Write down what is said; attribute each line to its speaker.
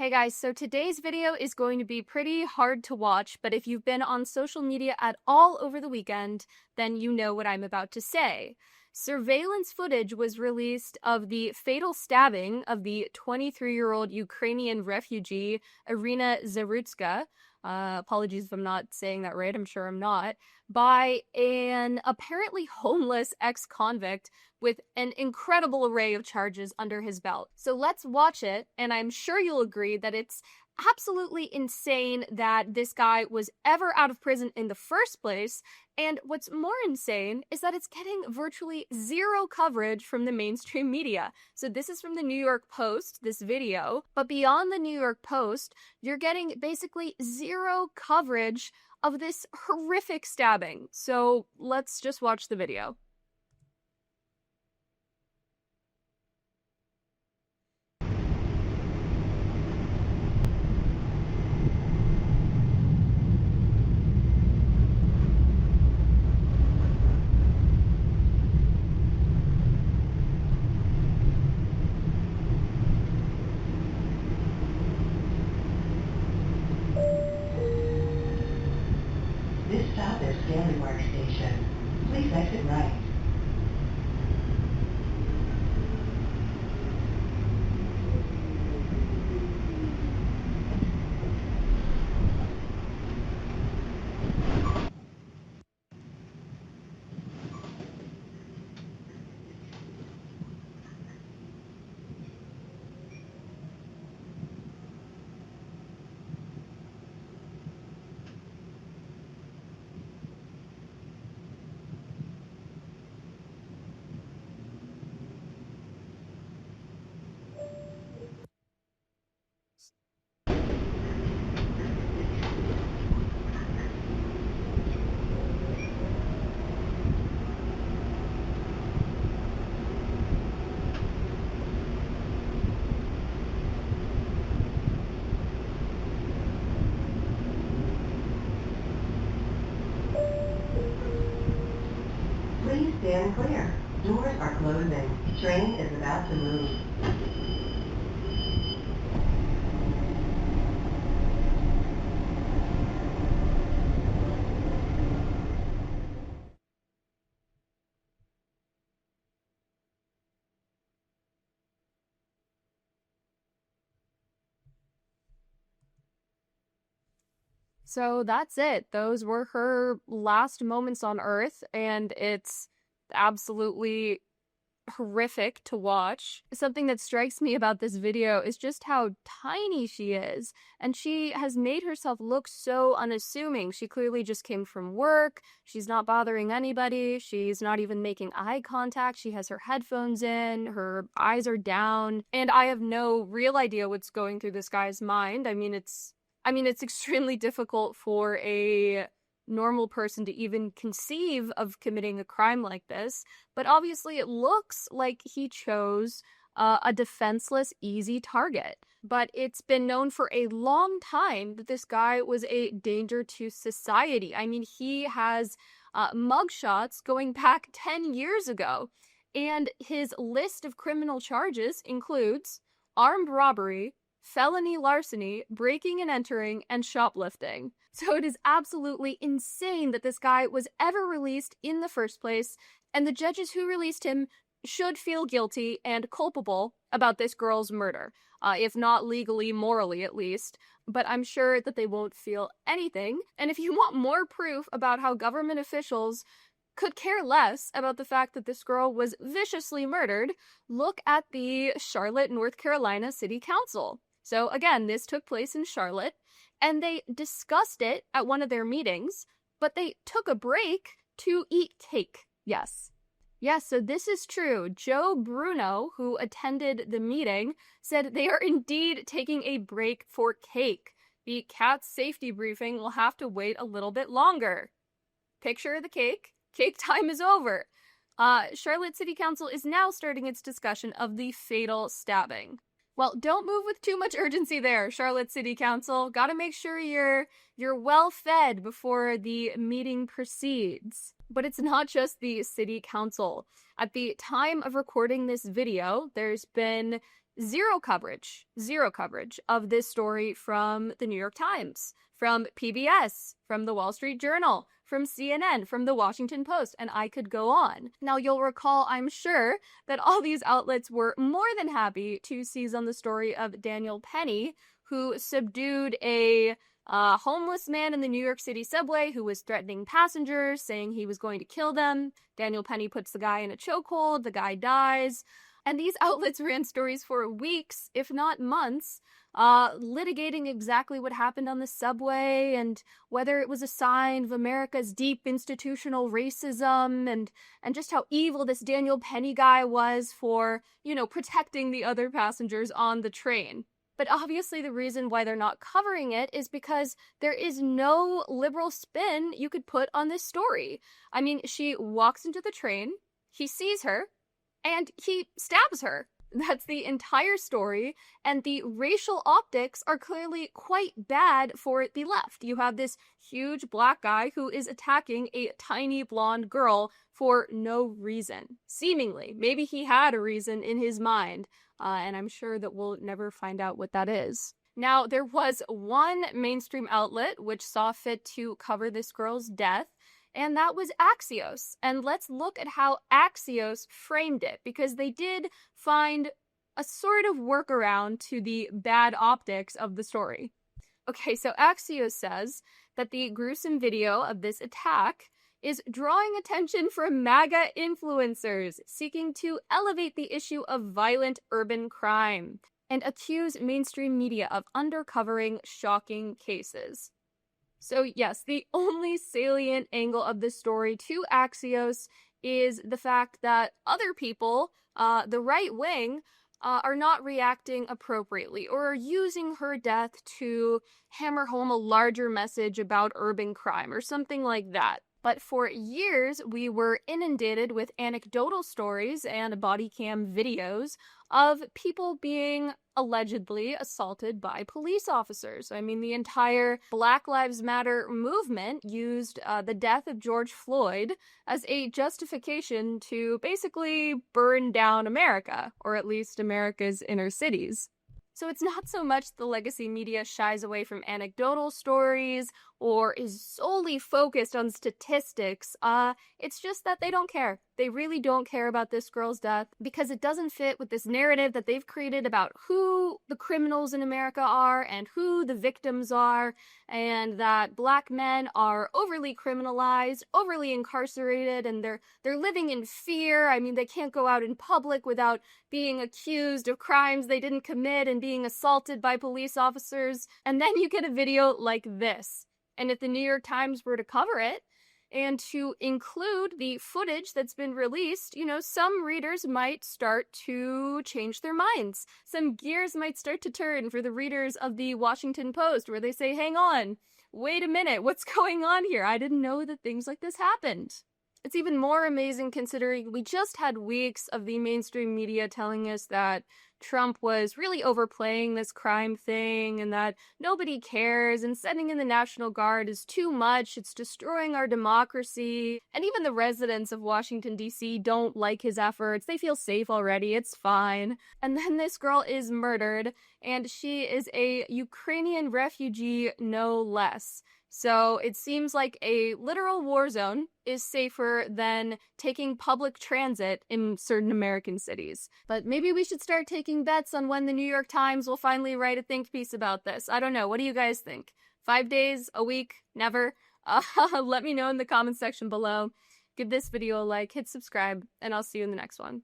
Speaker 1: Hey guys, so today's video is going to be pretty hard to watch, but if you've been on social media at all over the weekend, then you know what I'm about to say. Surveillance footage was released of the fatal stabbing of the 23-year-old Ukrainian refugee Iryna Zarutska. Apologies if I'm not saying that right, I'm sure I'm not, by an apparently homeless ex-convict with an incredible array of charges under his belt. So let's watch it, and I'm sure you'll agree that it's absolutely insane that this guy was ever out of prison in the first place, and what's more insane is that it's getting virtually zero coverage from the mainstream media. So this is from the New York Post, this video, but beyond the New York Post, you're getting basically zero coverage of this horrific stabbing. So let's just watch the video.
Speaker 2: This stop is Stanley Park Station. Please exit right. Please stand clear. Doors are closing. Train is about to move.
Speaker 1: So that's it. Those were her last moments on Earth, and it's absolutely horrific to watch. Something that strikes me about this video is just how tiny she is, and she has made herself look so unassuming. She clearly just came from work, she's not bothering anybody, she's not even making eye contact, she has her headphones in, her eyes are down, and I have no real idea what's going through this guy's mind. I mean, it's extremely difficult for a normal person to even conceive of committing a crime like this, but obviously it looks like he chose a defenseless, easy target. But it's been known for a long time that this guy was a danger to society. I mean, he has mugshots going back 10 years ago, and his list of criminal charges includes armed robbery, felony larceny, breaking and entering, and shoplifting. So it is absolutely insane that this guy was ever released in the first place, and the judges who released him should feel guilty and culpable about this girl's murder, if not legally, morally at least. But I'm sure that they won't feel anything. And if you want more proof about how government officials could care less about the fact that this girl was viciously murdered, look at the Charlotte, North Carolina City Council. So again, this took place in Charlotte, and they discussed it at one of their meetings, but they took a break to eat cake. Yes. Yes, so this is true. Joe Bruno, who attended the meeting, said they are indeed taking a break for cake. The cat's safety briefing will have to wait a little bit longer. Picture the cake. Cake time is over. Charlotte City Council is now starting its discussion of the fatal stabbing. Well, don't move with too much urgency there, Charlotte City Council. Gotta make sure you're well fed before the meeting proceeds. But it's not just the City Council. At the time of recording this video, there's been Zero coverage of this story from the New York Times, from PBS, from the Wall Street Journal, from CNN, from the Washington Post, and I could go on. Now, you'll recall, I'm sure, that all these outlets were more than happy to seize on the story of Daniel Penny, who subdued a homeless man in the New York City subway who was threatening passengers, saying he was going to kill them. Daniel Penny puts the guy in a chokehold, the guy dies. And these outlets ran stories for weeks, if not months, litigating exactly what happened on the subway and whether it was a sign of America's deep institutional racism and just how evil this Daniel Penny guy was for, protecting the other passengers on the train. But obviously the reason why they're not covering it is because there is no liberal spin you could put on this story. I mean, she walks into the train, he sees her, and he stabs her. That's the entire story, and the racial optics are clearly quite bad for the left. You have this huge black guy who is attacking a tiny blonde girl for no reason. Seemingly. Maybe he had a reason in his mind, and I'm sure that we'll never find out what that is. Now, there was one mainstream outlet which saw fit to cover this girl's death, and that was Axios. And let's look at how Axios framed it, because they did find a sort of workaround to the bad optics of the story. Okay, so Axios says that the gruesome video of this attack is drawing attention from MAGA influencers seeking to elevate the issue of violent urban crime and accuse mainstream media of undercovering shocking cases. So yes, the only salient angle of this story to Axios is the fact that other people, the right wing, are not reacting appropriately or are using her death to hammer home a larger message about urban crime or something like that. But for years, we were inundated with anecdotal stories and body cam videos of people being allegedly assaulted by police officers. I mean, the entire Black Lives Matter movement used the death of George Floyd as a justification to basically burn down America, or at least America's inner cities. So it's not so much the legacy media shies away from anecdotal stories or is solely focused on statistics. It's just that they don't care. They really don't care about this girl's death because it doesn't fit with this narrative that they've created about who the criminals in America are and who the victims are, and that black men are overly criminalized, overly incarcerated, and they're living in fear. I mean, they can't go out in public without being accused of crimes they didn't commit and being assaulted by police officers. And then you get a video like this. And if the New York Times were to cover it and to include the footage that's been released, some readers might start to change their minds. Some gears might start to turn for the readers of the Washington Post, where they say, hang on, wait a minute, what's going on here? I didn't know that things like this happened. It's even more amazing considering we just had weeks of the mainstream media telling us that Trump was really overplaying this crime thing and that nobody cares and sending in the National Guard is too much, it's destroying our democracy. And even the residents of Washington, D.C. don't like his efforts. They feel safe already, it's fine. And then this girl is murdered, and she is a Ukrainian refugee, no less. So it seems like a literal war zone is safer than taking public transit in certain American cities. But maybe we should start taking bets on when the New York Times will finally write a think piece about this. I don't know. What do you guys think? 5 days? A week? Never? Let me know in the comments section below. Give this video a like, hit subscribe, and I'll see you in the next one.